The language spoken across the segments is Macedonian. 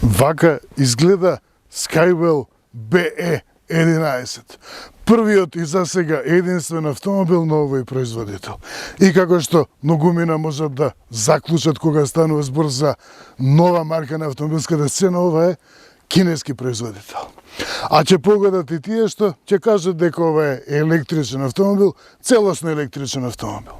Вака изгледа Skywell BE11. Првиот и за сега единствен автомобил на овој производител. И како што многумина можат да заклучат кога станува збор за нова марка на автомобилската сцена, ова е кинески производител. А ќе погодат и тие што ќе кажат дека ова е електричен автомобил, целосно електричен автомобил.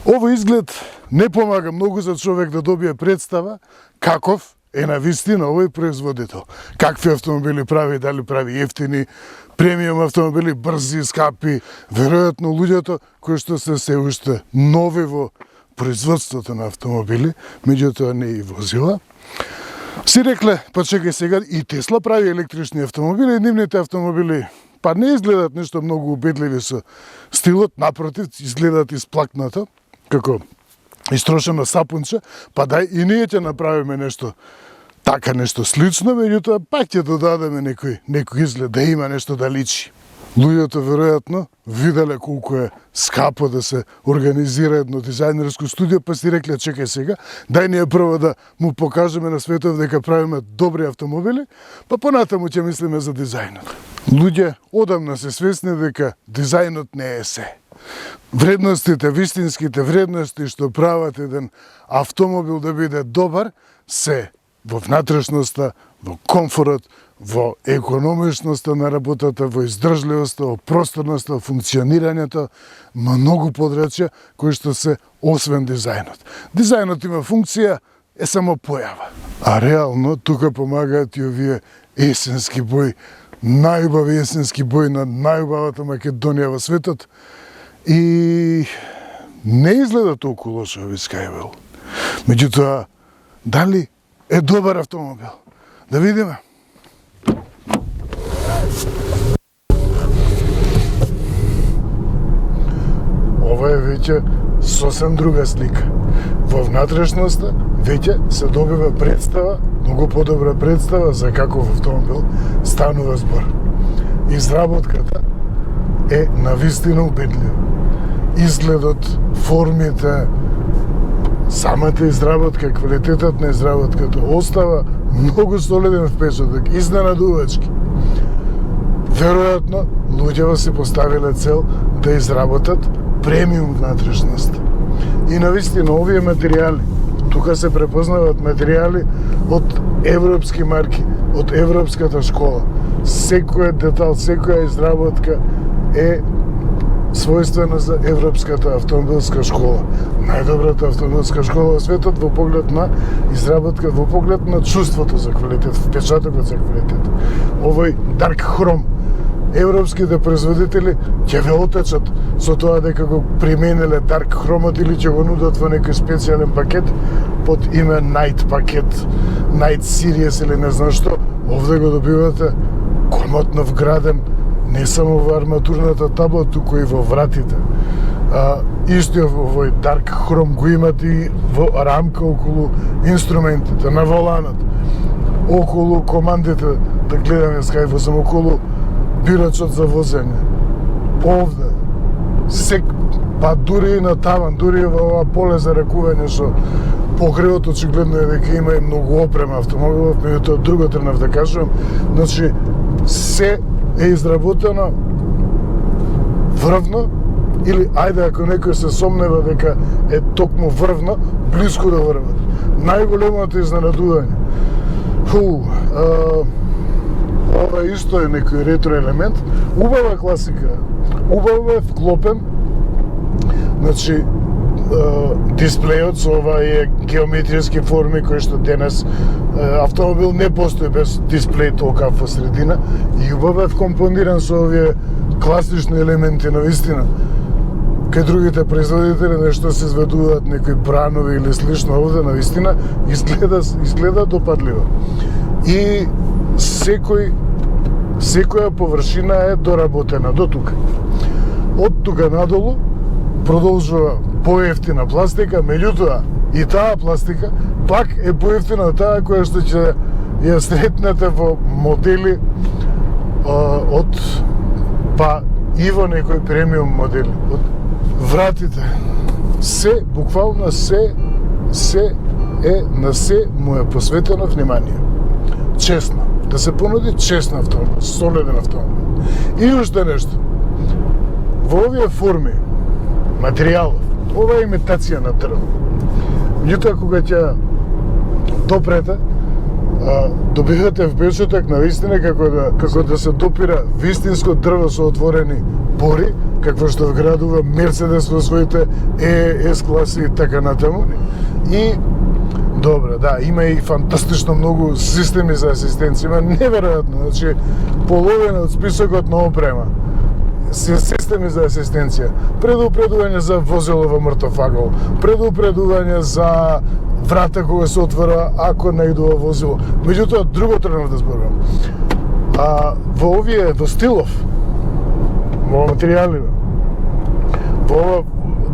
Овој изглед не помага многу за човек да добие представа каков е навистина овој производител. Какви автомобили прави, дали прави ефтини, премиум автомобили, брзи, скапи. Веројатно луѓето кои што се уште нови во производството на автомобили, меѓутоа не и возила, си рекле, па чекај сега, и Тесла прави електрични автомобили, и нивните автомобили па не изгледат нешто многу убедливи со стилот, напротив, изгледат исплакнато, како истрошено сапунче, па дај и ние ќе направиме нешто така, нешто слично, меѓутоа пак ќе додадеме некој изглед, да има нешто да личи. Луѓето веројатно виделе колку е скапо да се организира едно дизајнерско студио, па си рекле, чекај сега, дај ние прво да му покажеме на светот дека правиме добри автомобили, па понатаму ќе мислиме за дизајнот. Луѓе одамна се свесни дека дизајнот не е се. Вредностите, вистинските вредности што прават еден автомобил да биде добар, се во внатрешноста, во комфорот, во економичноста на работата, во издржливоста, во просторноста, во функционирањето, многу подрачја кои што се освен дизајнот. Дизајнот има функција, е само појава. А реално тука помагаат и овие есенски бои, најубави есенски бои на најубавата Македонија во светот, и не изгледа толку лошо овој Skywell. Меѓутоа, дали е добар автомобил? Да видиме. Ова е веќе сосем друга слика. Во внатрешноста веќе се добива представа, многу подобра представа за каков автомобил станува збор. Изработката е навистина убедлива. Изгледот, формите, самата изработка, квалитетот на изработката остава многу солиден впечаток, изненадувачки. Веројатно, луѓето си поставиле цел да изработат премиум внатрешност. И навистина овие материјали, тука се препознаваат материјали од европски марки, од европската школа. Секој детал, секоја изработка е својствена за европската автомобилска школа. Најдобрата автомобилска школа во светот во поглед на изработка, во поглед на чувството за квалитет, впечатокот за квалитет. Овој Dark Chrome, европските производители ќе ве отечат со тоа дека го примениле Dark Chrome или ќе го нудат во некој специјален пакет под име Night пакет, Night Series или не знам што. Овде го добивате комотно вграден не само во арматурната табла, туку и во вратите. Истиот овој Dark Chrome го имате и во рамка околу инструментите, на воланот, околу командите, да гледаме скај сам, околу бирачот за возење. Овде, па дури и на таван, дури и во ова поле за ракување што покривот очигледно е дека има и многу опрема автомобилот, меѓутоа друго тренав да кажувам, значи се е изработено врвно, или ајде ако некој се сомнева дека е токму врвно, блиску до врвот. Најголемото изненадување. Ова исто е некој ретро елемент, убава класика, убаво е вклопен, значи дисплејот со овие геометриски форми кои што денес автомобил не постои без дисплеј толка во средина, и убаво е вкомпониран со овие класични елементи на вистина. Кај другите производители нешто се изведуваат некои бранови или слично, овде на вистина изгледа допадливо. И секоја површина е доработена до тука. Од тука надолу продолжува поевтина пластика, меѓутоа и таа пластика пак е поевтина од таа која што ќе ја сретнете во модели од па и во некој премиум модели. Од вратите се, буквално се е на се му е посветено внимание. честно, да се понуди честен автомобил, солиден автомобил. И уште нешто. Во овие форми, материјалов, ова е имитација на дрво. Меѓутоа, кога ќе допрете, добивате впечаток на вистина како да се допира вистинско дрво со отворени пори, какво што вградува Мерцедес во своите С класи и така натаму. И добро, да, има и фантастично многу системи за асистенција, има неверојатно, значи половина од списокот на опрема се системи за асистенција, предупредување за возило во мртов агол, предупредување за врата кога се отвора ако наидува возило. Меѓутоа, друго тренов да зборувам. Во овие, во стилов, во материјалива, во ова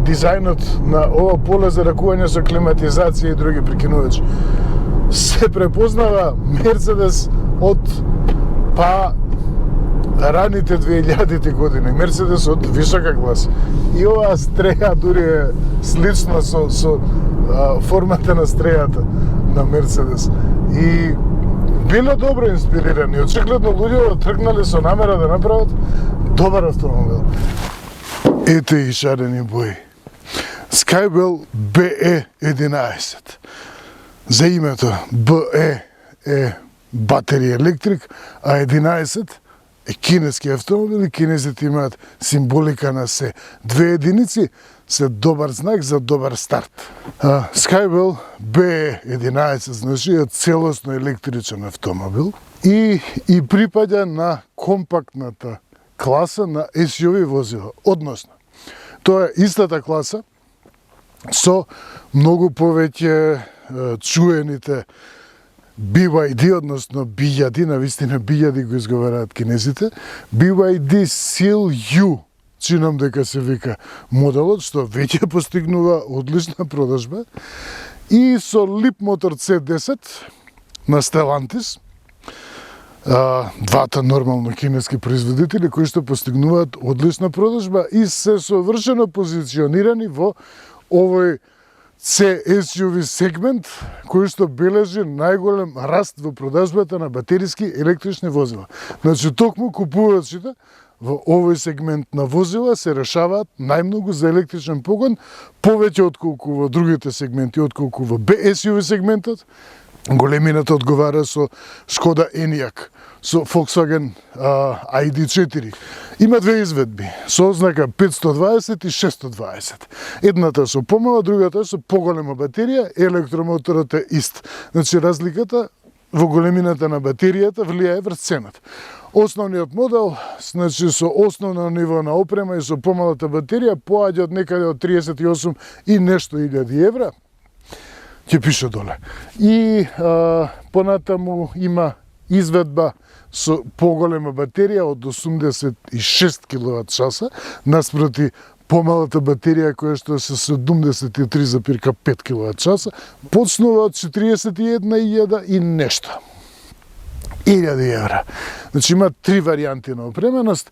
дизајнот на ова поле за ракување со климатизација и други прикинувачи, се препознава Мерцедес од раните 2000-ти години, Мерцедес од висока класа. И оваа стреја дури е слично со формата на стрејата на Мерцедес. И било добро инспирирани. Очигледно луѓето тргнале со намера да направат добар автомобил. Ете и шарени бои. Skywell BE11. За името BE е батерија електрик, а 11 е кинески автомобил и кинезите имаат символика на се. Две единици се добар знак за добар старт. Skywell BE11 значи е целосно електричен автомобил и припаѓа на компактната класа на SUV возила. Односно, тоа е истата класа со многу повеќе чуените BYD, односно BYD, навистина BYD го изговараат кинезите, BYD Seal U, чинам дека се вика моделот, што веќе постигнува одлична продажба, и со Leapmotor C10 на Stellantis, двата нормално кинески производители кои што постигнуваат одлична продажба и се совршено позиционирани во овој C-SUV сегмент, кој што бележи најголем раст во продажбата на батериски електрични возила. Значи, токму купувачите во овој сегмент на возила се решаваат најмногу за електричен погон, повеќе отколку во другите сегменти, отколку во B-SUV сегментот. Големината одговара со Шкода Enyaq, со Volkswagen ID4. Има две изведби, со ознака 520 и 620. Едната со помала, другата со поголема батерија, електромоторот е ист. Значи, разликата во големината на батеријата влијае врз цената. Основниот модел, значи со основно ниво на опрема и со помалата батерија, поаѓа од некаде од 38 и нешто илјади евра. Ќе пише доле. И понатаму има изведба со поголема батерија од 86 киловат-часа, наспроти помалата батерија која што се 73,5 киловат-часа, почнува од 41.000 и нешто. 1000 евра. Значи има три варијанти на опременост,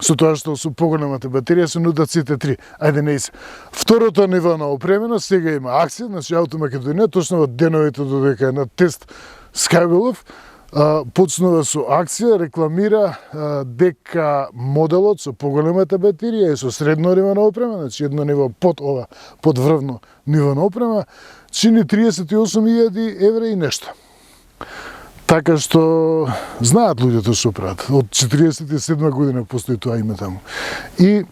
со тоа што со поголемата батерија се нудат сите три. Ајде не се. Второто ниво на опременост сега има акција, значи Автомакедонија, точно во деновите додека е на тест Skywell-ов, почнува со акција, рекламира дека моделот со поголемата батерија и со средно ниво на опрема, значи едно ниво под ова, под врвно ниво на опрема, чини 38.000 евра и нешто. Така што знаат луѓето што прават. Од 47 година постои тоа име таму. И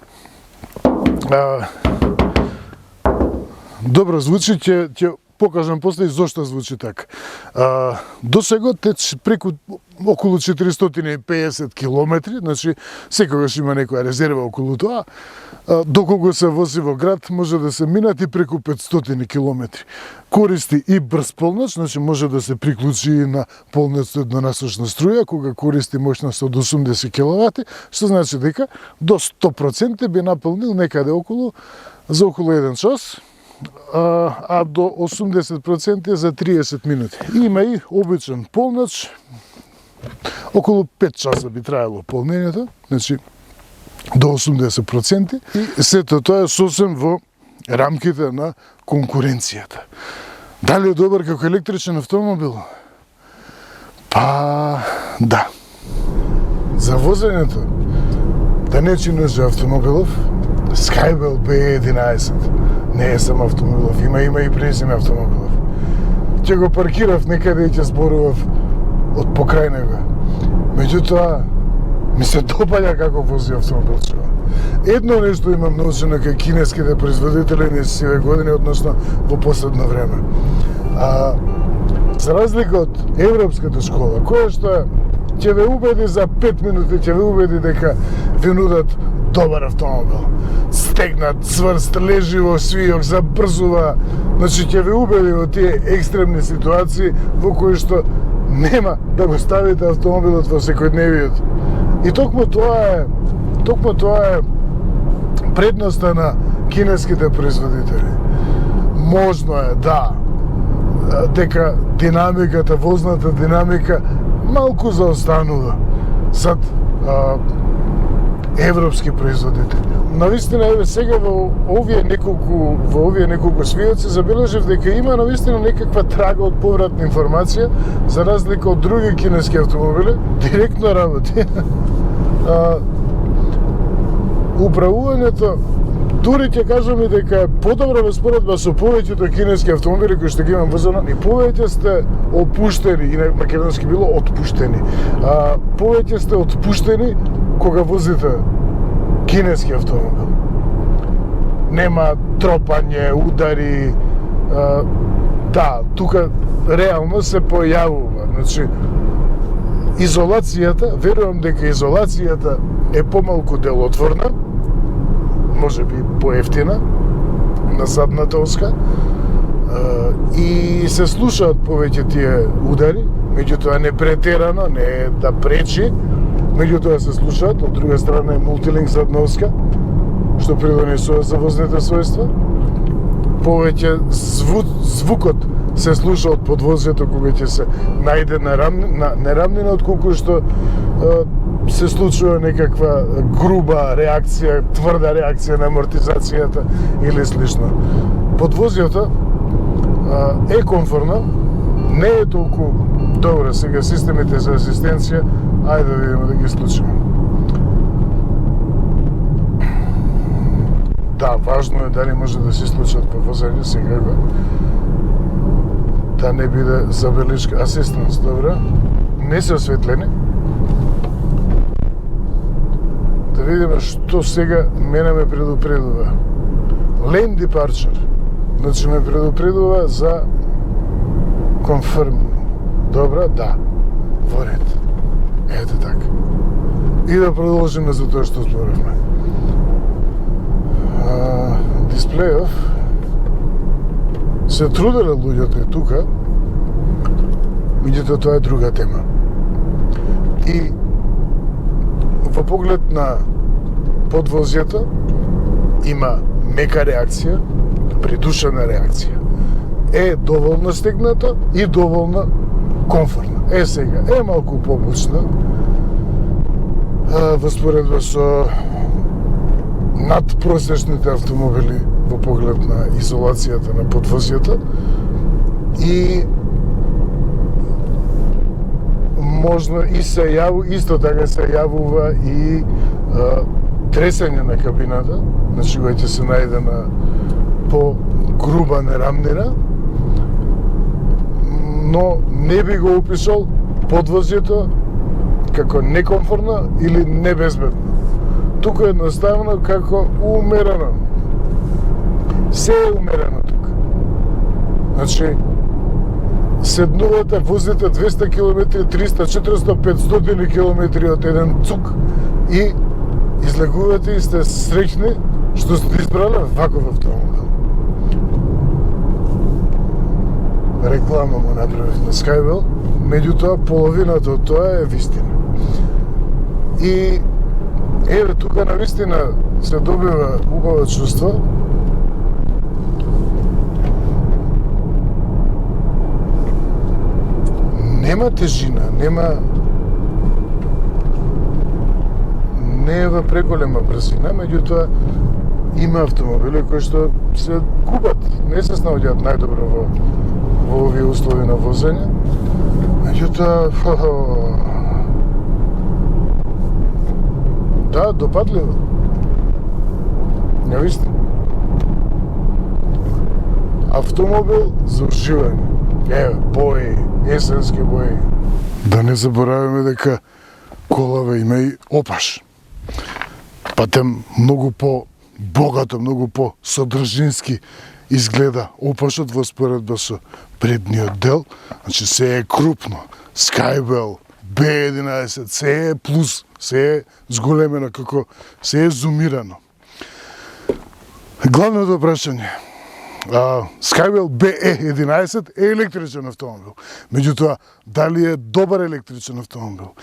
добро звучи, ќе покажам после зошто звучи така. До сега тече преку околу 450 километри, значи секогаш има некоја резерва околу тоа. Доколку се вози во град, може да се минати преку 500 километри. Користи и брз полноч, значи може да се приклучи на полноцна еднонасочна струја, кога користи мощност од 80 киловати, што значи дека до 100% би наполнил некаде за околу 1 час, а до 80% за 30 минути. Има и обичен полноч, околу 5 часа би траело полнењето, значи до 80%, и сето тоа е сосем во рамките на конкуренцијата. Дали е добар како електричен автомобил? Па, да. За возењето, да не чинеше автомобилов, Skywell B11 не е само автомобилов, има и презиме автомобилов. Ќе го паркирав некаде и ќе зборував од покрај него. Меѓутоа, ми се допаѓа како вози автомобилчево. Едно нешто имам научено кај кинеските производители низ сиве години, односно во последно време. За разлика од европската школа, која што ќе ве убеди за 5 минути, ќе ве убеди дека ви нудат добар автомобил. Стегнат, цврст, лежи во свијок, забрзува. Значи, ќе ве убеди во тие екстремни ситуации во кои што нема да го ставите автомобилот во секојдневието. И токму тоа е предноста на кинеските производители. Можно е, да, дека динамиката, возната динамика малку заостанува зад европски производители. Навистина, еве сега во овие неколку свијоци забележав дека има навистина некаква трага од повратна информација, за разлика од други кинески автомобили, директно работи. Управувањето, дури ќе кажам и дека е подобро во споредба со повеќето кинески автомобили кои што ги имам возено, и повеќе сте опуштени, и на македонски било отпуштени. Повеќе сте отпуштени кога возите кинески автомобил. Нема тропање, удари. Да, тука реално се појавува. Значи, изолацијата, верувам дека изолацијата е помалку делотворна, може би поевтина на задната оска, и се слушаат повеќе тие удари, меѓутоа не претерано, не е да пречи, меѓутоа се слушаат. Од друга страна е мултилинк задна оска, што придонесува за возните својства. Повеќе звукот се слуша од подвозјето кога ќе се најде на нерамнина, отколку што се случува некаква груба реакција, тврда реакција на амортизацијата или слично. Подвозјето е комфортно, не е толку добро. Сега системите за асистенција, ајде да видиме да ги случиме. Да, важно е дали може да се случат по возење секако. Да не биде забелишка асистенс, добро. Не се осветлени. Да видиме што сега мене ме предупредува. Lane departure. Значи ме предупредува за confirm. Добро, да. Во ред. Ете така. И да продолжиме за тоа што зборавме. Дисплејов се труделе луѓето и тука, меѓутоа тоа е друга тема. И во поглед на подвозјето има мека реакција, придушена реакција. Е доволно стегнато и доволно комфортно. Е сега, е малку побучно, во споредба со надпросечните автомобили во поглед на изолацијата на подвозјето, и можно и се исто така се јавува и тресење на кабината, значи кога ќе се најде на по-груба нерамнина, но не би го опишал подвозјето како некомфортно или небезбедно. Тука едноставно како умерено. Се е умерено тука. Значи, седнувате, возите 200 км, 300, 400, 500 км од еден цук и излегувате и сте среќни што сте избрале ваков автомобил. Реклама му направив на Skywell, меѓутоа половината од тоа е вистина. И еве тука навистина се добива убаво чувство. Нема тежина, не е во преголема брзина, меѓутоа има автомобили кои што се губат, не се снаоѓаат најдобро во овие услови на возење. Меѓутоа, да, допадливо. Навистина. Автомобил за уживање. Еве, бои, есенски бои. Да не забораваме дека колава има и опаш. Па тем многу по-богато, многу по-содржински изгледа опашот во споредба со предниот дел. Значи се е крупно. Skywell, B11, се е плюс, се е зголемено како се е зумирано. Главното прашање. Skywell BE11 е електричен автомобил. Меѓутоа, дали е добар електричен автомобил?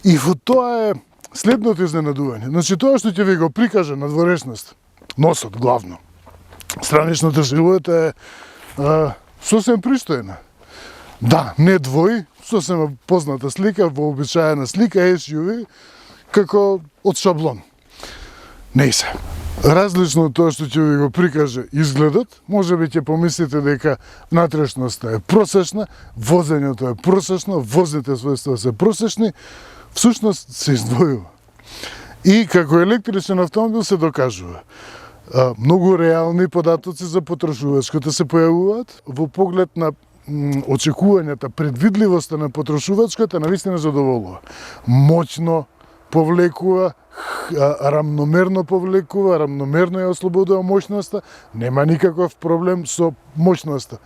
И во тоа е следното изненадување. Значи, тоа што ќе ви го прикаже на надворешност, носот главно, страничната силуета е сосем пристојна. Да, не двои, сосема позната слика, вообичаена слика SUV, како од шаблон. Не се. Различно од тоа што ќе ви го прикаже изгледот, може би ќе помислите дека внатрешноста е просечна, возењето е просечно, возните својства се просечни, всушност се издвојува. И како електричен автомобил се докажува. Многу реални податоци за потрошувачката се појавуваат во поглед на очекувањата, предвидливоста на потрошувачката навистина задоволува. Моќно повлекува, рамномерно повлекува, рамномерно ја ослободува моќноста, нема никаков проблем со моќноста.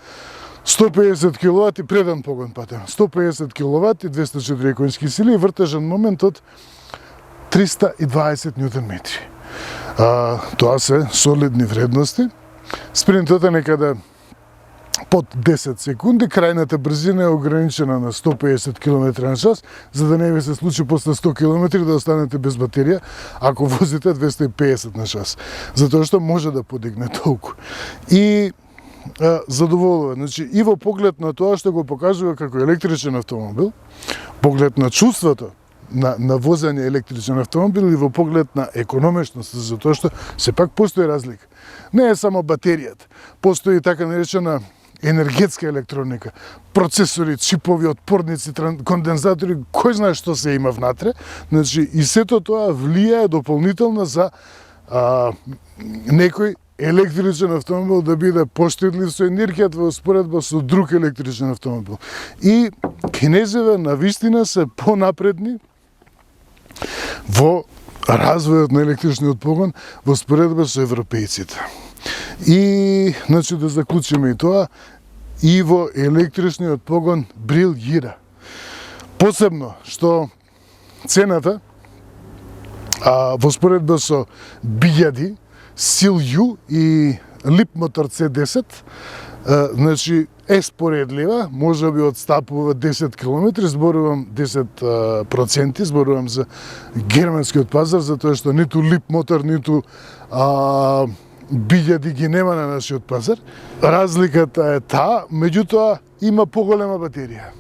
150 киловати предан погон патем. 150 киловати, 204 конски сили и вртежен момент од 320 ньютон метри. Тоа се солидни вредности. Спринтот е некаде под 10 секунди, крајната брзина е ограничена на 150 км на час, за да не ви се случи после 100 км да останете без батерија, ако возите 250 на час. Затоа што може да подигне толку. И задоволува. Значи, и во поглед на тоа што го покажува како електричен автомобил, поглед на чувството на возење електричен автомобил и во поглед на економичност, затоа што сепак постои разлика. Не е само батеријата, постои така наречена енергетска електроника, процесори, чипови, отпорници, кондензатори, кој знае што се има внатре. Значи, и сето тоа влијае дополнително за некој електричен автомобил да биде поштедлив со енергијата во споредба со друг електричен автомобил. И кинезиве навистина се понапредни во развојот на електричниот погон во споредба со европејците. И, значи, да заклучиме и тоа, и во електричниот погон брилјира. Посебно што цената во споредба со Бијади, Силју и Липмотор C10, значи, е споредлива, може би одстапува 10 км, зборувам 10%, зборувам за германскиот пазар, затоа што ниту Липмотор, ниту Бијади ги нема на нашиот пазар. Разликата е таа, меѓутоа има поголема батерија.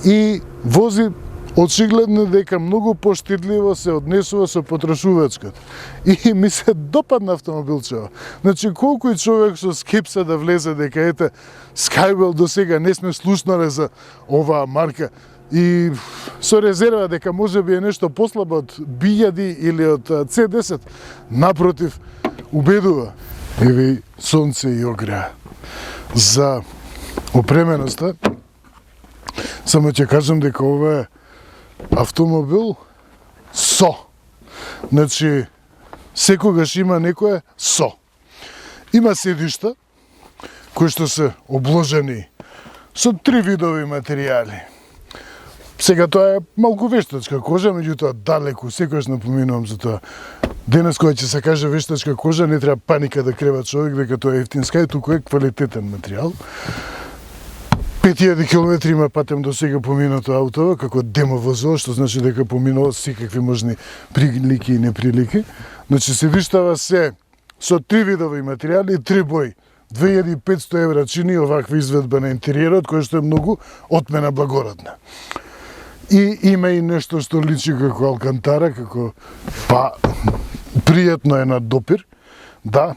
И вози очигледно дека многу поштедливо се однесува со потрошувачката. И ми се допадна автомобилчево. Значи, колку и човек со скепса да влезе дека ете Skywell до сега не сме слушнале за оваа марка и со резерва дека може би е нешто послабо од Бијади или од C10, напротив, убедува. Еве сонце и огреа. За опременоста, само ќе кажам дека ова е автомобил со. Значи, секогаш има некое со. Има седишта, кои што се обложени со 3 видови материјали. Сега тоа е малку вештачка кожа, меѓутоа далеку, секогаш напоминувам за тоа. Денес кога ќе се каже вештачка кожа, не треба паника да крева човек дека тоа е ефтинска, и туку е квалитетен материјал. 5000 км има патем до сега поминато аутово, како демо возило, што значи дека поминало секакви можни прилики и неприлики. Значи седиштава се со 3 видови материјали и 3 бои. 2500 евра чини оваква изведба на интериерот, кој што е многу отмена благородна. И има и нешто што личи како алкантара, како пријатно е на допир. Да,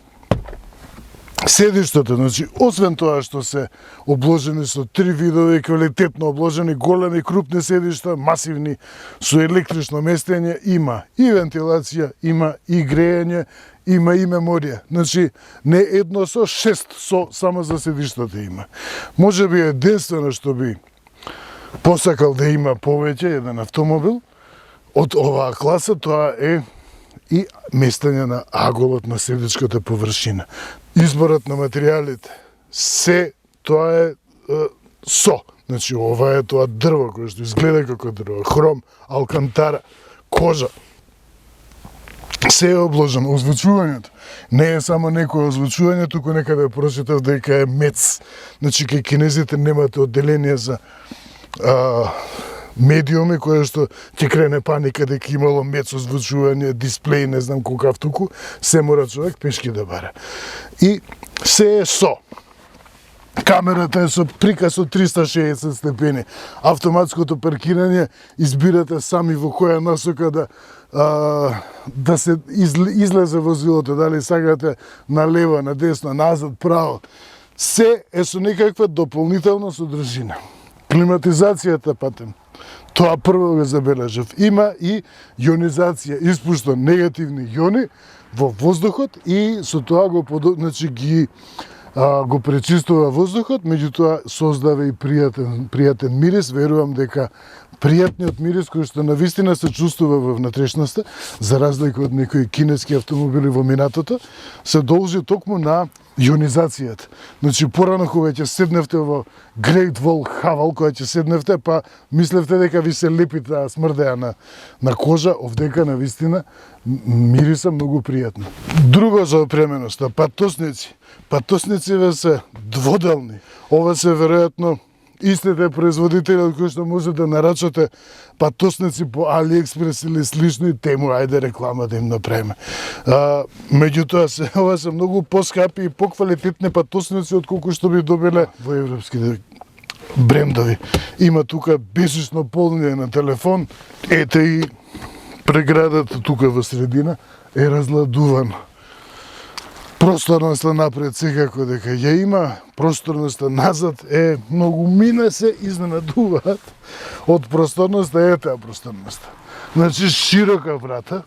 седиштата, значи, освен тоа што се обложени со 3 видови квалитетно обложени, големи, крупни седишта, масивни, со електрично местење, има и вентилација, има и грејење, има и меморија. Значи, не едно со 6 со само за седиштата има. Може би единствено што би посакал да има повеќе еден автомобил од оваа класа, тоа е и местење на аголот на седичката површина. Изборот на материјалите, се тоа е со. Значи, ова е тоа дрво кој што изгледа како дрво, хром, алкантара, кожа. Се е обложено. Озвучувањето не е само некое озвучување, туку некаде прочитав дека е мец. Значи, кај кинезите немате одделение за медиуми која што ќе крене паника дека имало мец озвучување, дисплеј, не знам колкав туку, се мора човек пешки да бара. И се е со. Камерата е со приказ од 360 степени. Автоматското паркирање избирате сами во која насока да се излезе возилото, дали сакате на лево, на десно, назад, право. Се е со некаква дополнителна содржина. Климатизацијата патем. Тоа прво го забележав. Има и јонизација, испушта негативни јони во воздухот и со тоа значи го пречистува воздухот, меѓутоа создава и пријатен мирис. Верувам дека пријатниот мирис кој што навистина се чувствува во внатрешноста, за разлика од некои кинески автомобили во минатото, се должи токму на јонизацијата. Значи, порано кога ќе седневте во Great Wall Хавал, кога ќе седневте, па мислевте дека ви се лепи таа смрдеа на кожа, овдека навистина мириса многу пријатно. Друго за опременоста, патосници. Патоснициве се дводелни. Ова се веројатно истите производители од кои што може да нарачате патосници по AliExpress или слично и тему, ајде реклама да им направиме. Меѓутоа, ова се многу поскапи и поквалитетни патосници од колку што би добиле во европските брендови. Има тука бесично полнење на телефон, ете и преградата тука во средина е разладувана. Просторноста напред секако дека ја има, просторноста назад е многу, мина се изненадуваат од просторноста, е таа просторноста. Значи, широка врата,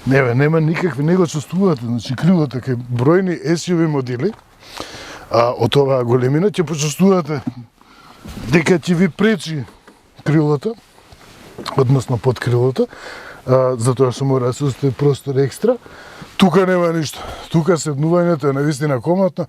нема никакви, не го чувствувате, значи крилото кај бројни SUV модели, од оваа големина, ќе почувствувате дека ќе ви пречи крилото, односно под крилото, затоа што мора да се остави простор екстра. Тука нема ништо. Тука седнувањето е навистина коматно.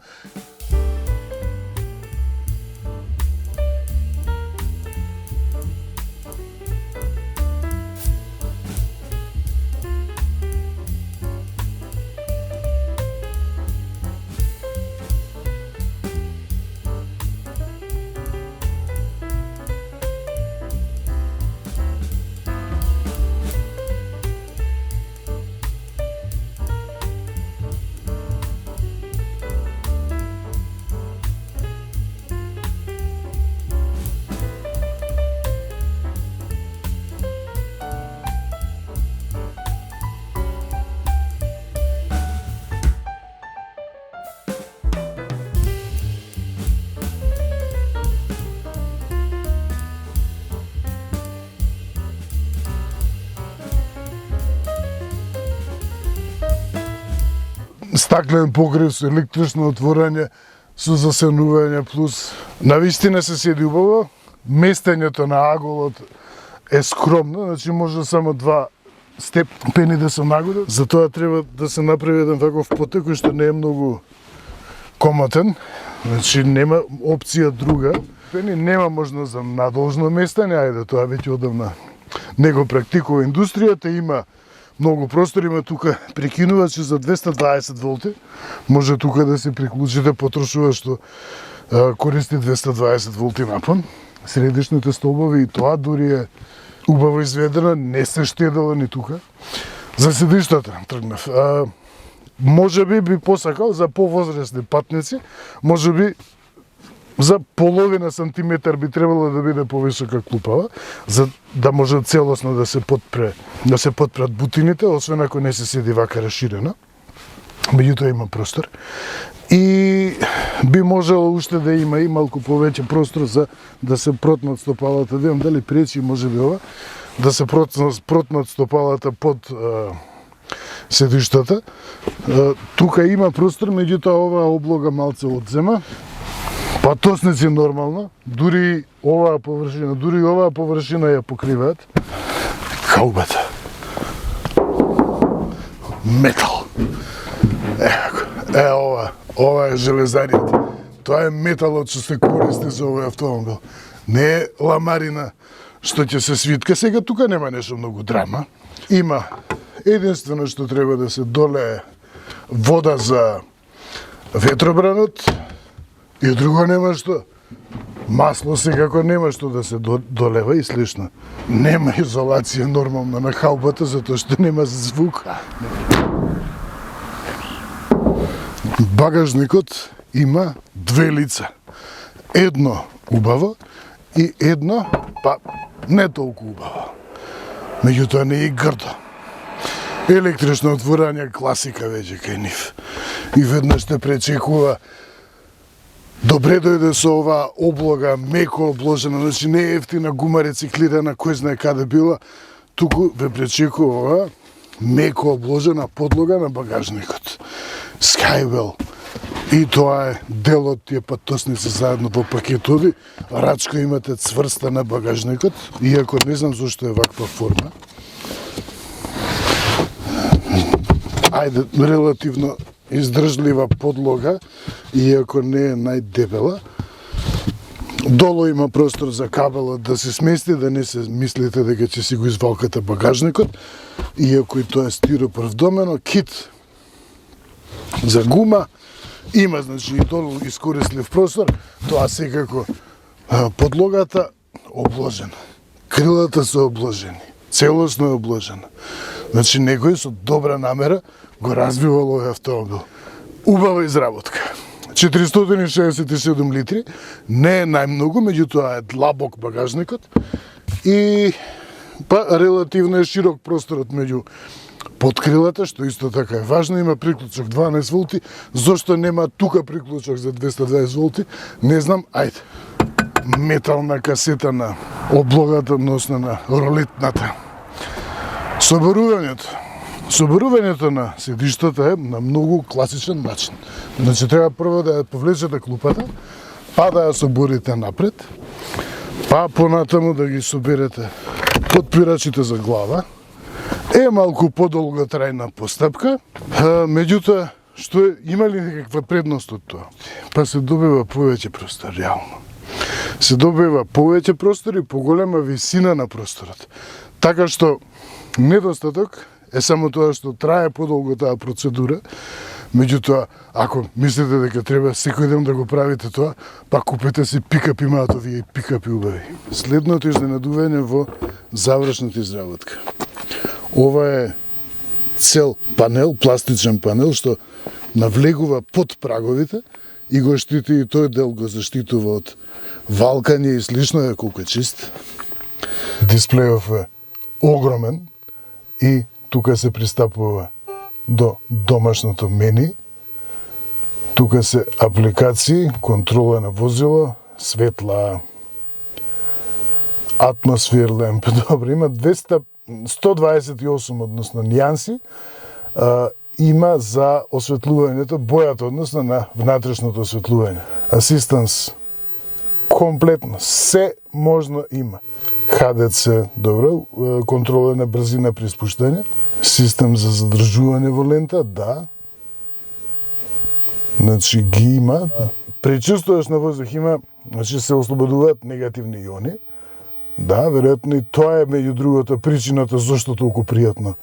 Стаклен покрив со електрично отворање, со засенување, плюс навистина се седи убаво. Местењето на аголот е скромно, значи може само 2 степени да се нагоре. Затоа треба да се направи еден ваков потек кој што не е многу комотен, значи нема опција друга. Нема можност за надолжно местење, ајде тоа веќе одамна не го практикува индустријата, има многу простор, има тука прекинувачи за 220 волти. Може тука да се приклучите потрошувач што користи 220 волти напон. Средишните столбови и тоа дури е убаво изведено, не се штедало ни тука. За седиштата тргнав. Може би посакал за повозрасни патници, може би за половина сантиметар би требало да биде повисока клупава, за да може целосно да се подпрат бутините, освен ако не се седи вака расширено. меѓутоа има простор. И би можело уште да има и малку повеќе простор за да се протнат стопалата. Видам дали пречи можеби ова да се протнат стопалата под седиштата. Тука има простор, меѓутоа оваа облога малце одзема. Патосници нормално, дури оваа површина ја покриваат. Хаубата. Метал. Ова е железаријата. Тоа е металот што се користи за овој автомобил. Не е ламарина што ќе се свитка. Сега тука нема нешто многу драма. Има единствено што треба да се долее вода за ветробранот и друго нема што. Масло секако нема што да се долева и слично. Нема изолација нормално на халбата затоа што нема звук. Багажникот има две лица. Едно убаво и едно, не толку убаво. Меѓутоа не е грдо. Електрично отворање класика веќе кај нив. И веднаш те пречекува. Добре дојде со оваа облога, меко обложена, значи не е ефтина гума рециклирана, кој знае каде била, туку ве пречекува оваа меко обложена подлога на багажникот. Skywell. И тоа е дел од тие патосници заедно во пакетови. Рачко имате цврста на багажникот, иако не знам зашто е ваква форма. Ајде, релативно издржлива подлога, иако не е најдебела. Долу има простор за кабелот да се смести, да не се мислите дека ќе си го извалкате багажникот, иако и тоа е стиропор вдомено. Кит за гума има, значи и долу искористлив простор, тоа секако подлогата обложена. Крилата се обложени, целосно е обложена. Значи некој со добра намера го развивал овој автомобил. Убава изработка. 467 литри, не е најмногу, меѓутоа е длабок багажникот и релативно е широк просторот меѓу подкрилата, што исто така е важно. Има приклучок 12 волти, зошто нема тука приклучок за 220 волти, не знам, ајде. Метална касета на облогата, односно на ролетната. Соборувањето на седиштата е на многу класичен начин. Значи треба прво да ја повлечете клупата, па да ја соборите напред, па понатаму да ги соберете подпирачите за глава. Е малку подолготрајна постапка, меѓутоа што има ли некаква предност од тоа? Па се добива повеќе простор, реално. Се добива повеќе простор и поголема висина на просторот. Така што недостаток е само тоа што трае подолго таа процедура, меѓутоа, ако мислите дека треба секој ден да го правите тоа, па купете си пикап, имаат овие пикапи убави. Следното изненадување во завршната изработка. Ова е цел панел, пластичен панел, што навлегува под праговите и го штити и тој дел го заштитува од валкање и слично, е колку е чист. Дисплејов е огромен и тука се пристапува до домашното мени. Тука се апликации, контрола на возило, светла, атмосфер лемп. Добро, има 128, односно нијанси, има за осветлувањето, бојата, односно на внатрешното осветлување. Асистанс, комплетно, се можно има. ХДЦ, добро, контрола на брзина при спуштање, систем за задржување во лента, да. Значи ги има. Пречистуваш на воздух има, значи се ослободуваат негативни иони. Да, веројатно и тоа е меѓу другото причината зошто толку пријатно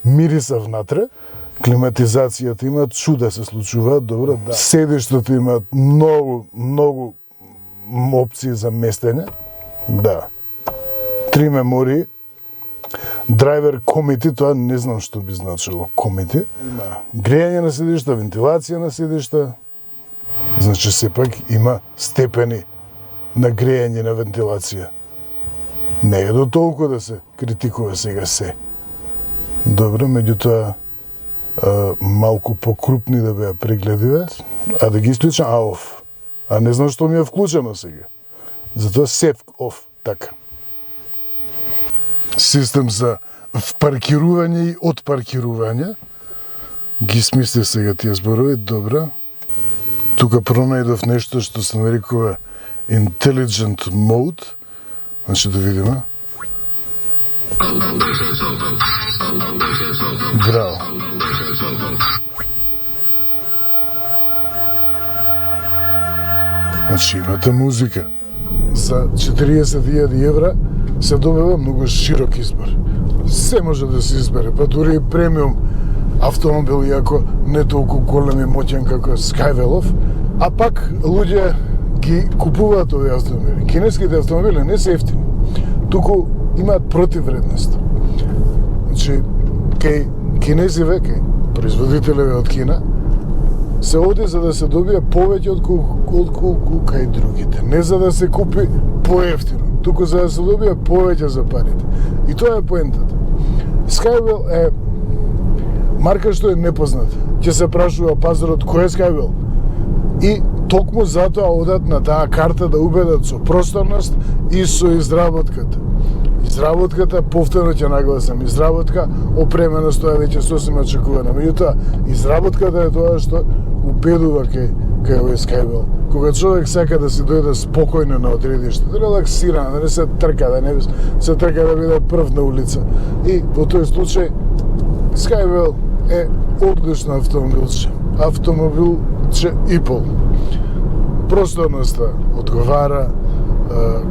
мириса внатре. Климатизацијата има, чуда се случуваат, добро, да. Седиштата имаат многу опции за местење. Да. 3 мемории. Драйвер комити, тоа не знам што би значило комити. Има грејање на седишта, вентилација на седишта. Значи сепак има степени на грејање на вентилација. Не е до толку да се критикува сега се. Добро, меѓутоа малку покрупни да беа прегледиве, а да ги исклучам off. А не знам што ми е вклучено сега. Затоа save off, така. Систем за впаркирување и отпаркирување. Ги смисли сега тие зборови, добра. Тука пронајдов нешто што се нарекува Intelligent Mode. Значи да видиме. Браво. Значи имате музика. За 40.000 евра се добива многу широк избор. Се може да се избере, па дури и премиум автомобил, иако не толку голем и моќен како Skywell, а пак луѓе ги купуваат овие автомобили. Кинеските автомобили не се ефтини, туку имаат противвредност. Значи, кај кинезиве, кај производителеве од Кина, се оди за да се добие повеќе отколку кај другите. Не за да се купи поевтино, туку за да се добие повеќе за парите. И тоа е поентата. Skywell е марка што е непозната. Ќе се прашува пазарот кој е Skywell. И токму затоа одат на таа карта да убедат со просторност и со изработката. Изработката, повторно ќе нагласам, изработка опремена стоја веќе сосем очекувана. Меѓутоа, изработката е тоа што убедува кај овој Skywell. Кога човек сака да си дојде спокојно на одредиште, да релаксирано, да не се трка, да не се трка да биде прв на улица. И во тој случај Skywell е одлично автомобилче. Автомобилче и пол. Просторноста одговара,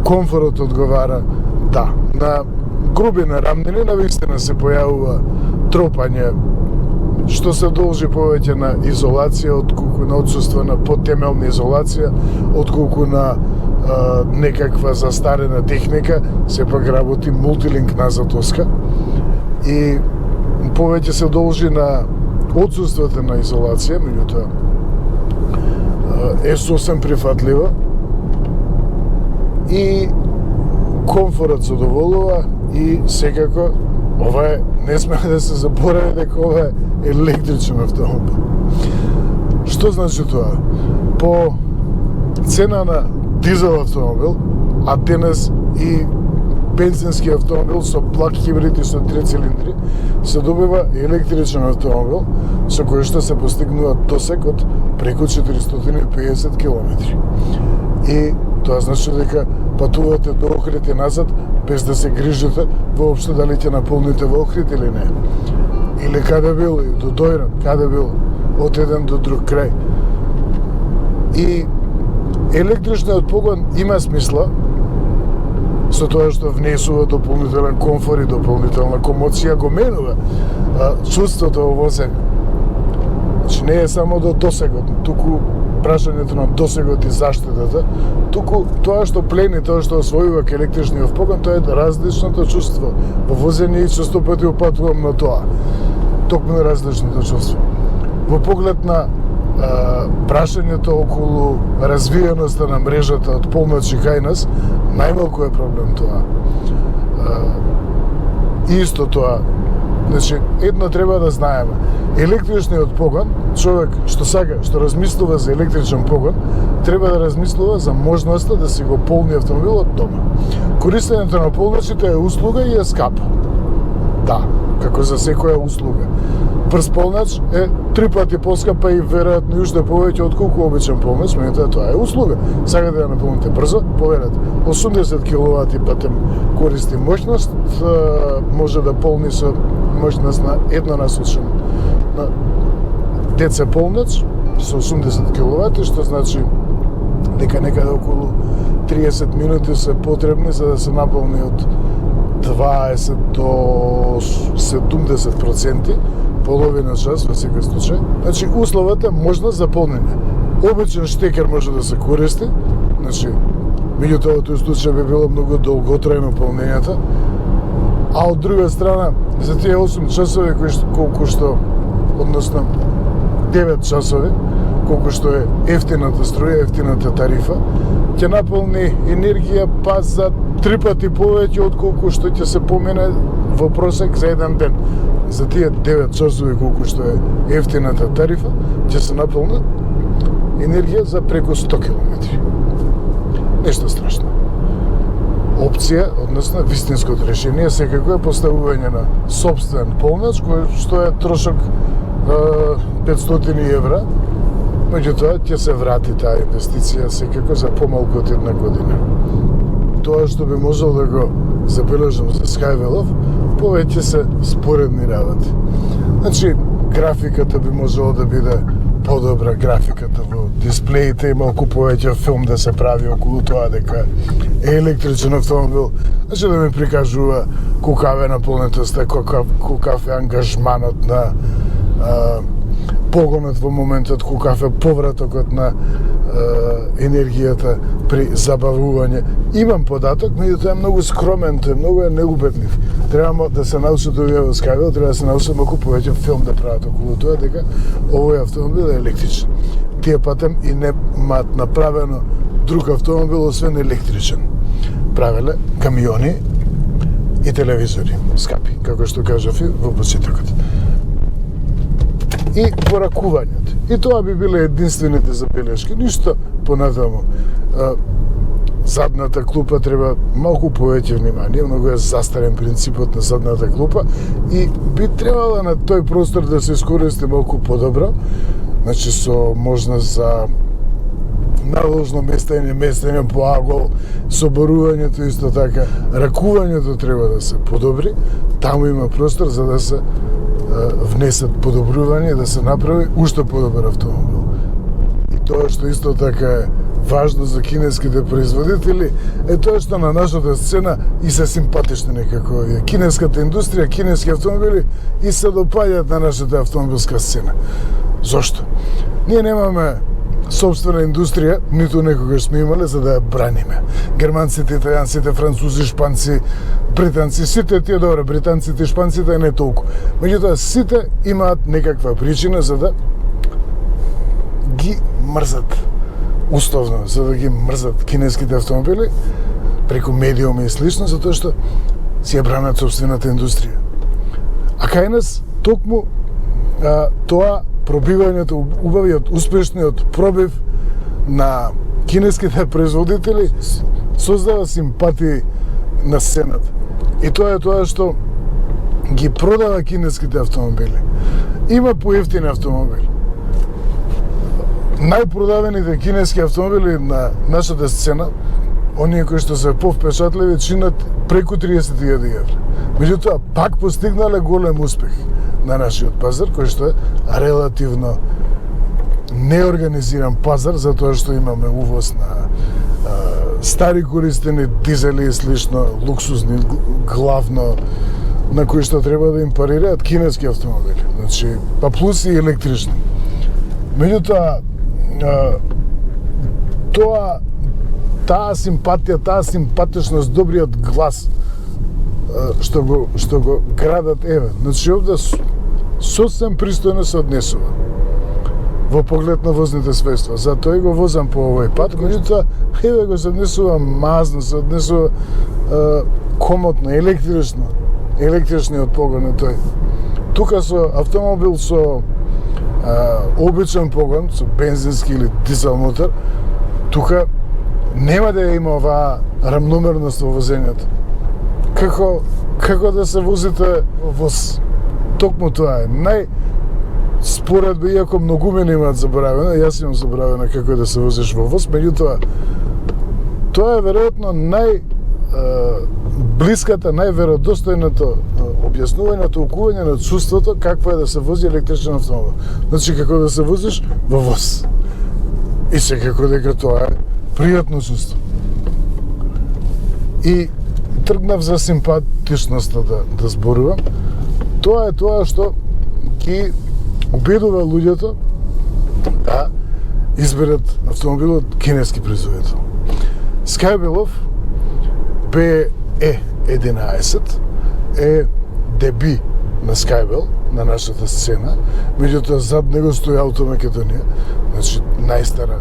комфорот одговара, да. На груби нарамнини навистина се појавува тропање, што се должи повеќе на изолација, отколку на отсуство на потемелна изолација, отколку на некаква застарена техника, сепак работи мултилинк назад оска. И повеќе се должи на отсуството на изолација, меѓутоа е сосем прифатлива и комфорот задоволува и секако ова е, не сме да се заборави дека ова е електричен автомобил. Што значи тоа? По цена на дизел автомобил, а денес и бензински автомобил со плаг хибрид и со 3 цилиндри, се добива електричен автомобил со кој што се постигнува досег од преку 450 км. И тоа значи дека патувате до Охрид и назад без да се грижите воопшто дали ќе наполните во Охрид или не. Или каде бил, до Дојран, каде бил, од еден до друг крај. И електричниот погон има смисла со тоа што внесува дополнителен комфор и дополнителна комоција, го менува чувството во возење. Значи не е само до досегот, туку прашањето на досегот и заштитата, туку тоа што плени, тоа што освојува ке електричниот погон, тоа е различното чувство во возење и често пати упатувам на тоа. Токму различното чувство. Во поглед на прашањето околу развиеноста на мрежата од полночи кај нас, најмалку е проблем тоа. Исто тоа, значи, едно треба да знаеме. Електричниот погон, човек што сака, што размислува за електричен погон, треба да размислува за можноста да си го полни автомобилот дома. Користењето на полночите е услуга и е скапо. Да, како за секоја услуга. Брз полнач е 3 пати поскапа и веројатно и уште повеќе отколку обичен полнач, меѓутоа тоа е услуга. Сакате да наполните брзо, поверете, 80 киловати патем користи моќност, може да полни со моќност на еднонасочен на ДЦ полнач со 80 киловати, што значи дека некаде околу 30 минути се потребни за да се наполни од 20 до 70%, половина час во секој случај. Значи, условата е можност за полнење. Обичен штекер може да се користи, значи, меѓутоа во тој случај би било многу долготрајно полнењето, а од друга страна, за тие 8 часови, колку што, односно 9 часови, колку што е ефтината струја, ефтината тарифа, ќе наполни енергија па за 3 пати повеќе од колку што ќе се помине во просек за еден ден. за тие 9 часови колку што е ефтината тарифа, ќе се наполнат енергија за преку 100 километри. Нешто страшно. Опција, односно вистинското решение, секако е поставување на сопствен полнач, кој што е трошок 500 евра, меѓутоа ќе се врати таа инвестиција секако за помалку од една година. Тоа што би можел да го забележам за Скајвелов, повеќе се споредни работи. Значи, графиката би можела да биде подобра, графиката во дисплеите и малку повеќе филм да се прави околу тоа дека е електричен автомобил. Значи да ми прикажува кукаве наполнетоста, кукав е ангажманот на погонот во моментот, кукав е повратокот на енергијата при забавување. Имам податок, меѓутоа е многу скромен, тој многу е неубедлив. Треба да се научат овие во Скајвел, треба да се научат малку повеќе филм да прават околу тоа дека овој автомобил е електричен. Тие патем и немаат направено друг автомобил освен електричен. Правеле камиони и телевизори, скапи, како што кажав и во почетокот. И поракувањето. И тоа би биле единствените забелешки, ништо понатаму. Задната клупа треба малку повеќе внимание, многу е застарен принципот на задната клупа и би требало на тој простор да се искористи малку подобро, значи со можност за наложно местење по агол, соборувањето исто така, ракувањето треба да се подобри, таму има простор за да се внесат подобрување, да се направи уште подобар автомобил. И тоа што исто така е важно за кинеските производители е тоа што на нашата сцена и се симпатични некако овие. Кинеската индустрија, кинески автомобили и се допаѓаат на нашата автомобилска сцена. Зошто? Ние немаме собствена индустрија, ниту некогаш сме имале за да ја браниме. Германците, италијанците, французи, шпанци, британци, сите тие добро, британците и шпанците не толку. Меѓутоа сите имаат некаква причина за да ги мрзат. Условно, за да ги мрзат кинеските автомобили преку медиуми и слично, затоа што си ја бранат собствената индустрија. А кај нас токму тоа пробивањето, убавиот, успешниот пробив на кинеските производители создава симпатии на сцената. И тоа е тоа што ги продава кинеските автомобили. Има поевтини автомобили. Најпродаваните кинески автомобили на нашата сцена, оние кои што се повпечатливи, чинат преку 30.000 евра. Меѓутоа, пак постигнале голем успех на нашиот пазар, кој што е релативно неорганизиран пазар, затоа што имаме увоз на стари користени дизели и слично, луксузни, главно, на кои што треба да им парираат кинески автомобили. Значи, па плюс и електрични. Меѓутоа, таа симпатија, таа симпатичност, добриот глас што го градат еве. Значи овде сосем пристојно се однесува во поглед на возните средства. Затоа и го возам по овој пат, меѓутоа еве го се однесува мазно, се однесува комотно, електрично. Електричниот погон е тој. Тука со автомобил со обичен погон, со бензински или дизел мотор, тука нема да има оваа рамномерност во возењето. Како да се возите во воз? Токму тоа е. Споредба, иако многумени имаат заборавено, јас имам заборавено како да се возиш во воз, меѓутоа, тоа е веројатно блиската, најверодостојното објаснување, толкување на чувството какво е да се вози електричен автомобил. Значи, како да се возиш во воз. И секако дека тоа е пријатно чувство. И тргнав за симпатичноста да зборувам. Тоа е тоа што ги убедува луѓето да изберат автомобилот кинески производител. Скајбелов BE11 е деби на Скајбел, на нашата сцена, меѓутоа зад него стои Автомакедонија, значи најстара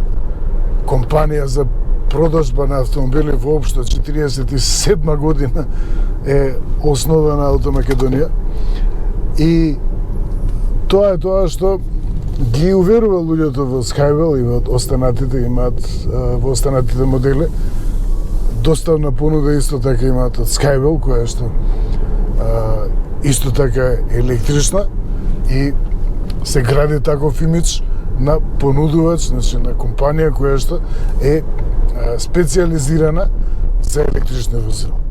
компанија за продажба на автомобили воопшто, 47 година е основана Автомакедонија И тоа е тоа што ги уверува луѓето во Skywell и во останатите имаат во останатите модели. Доставна понуда исто така имаат од Skywell, која што исто така електрична и се гради таков имидж на понудувач, значи на компанија која што е специјализирана за електрични возила.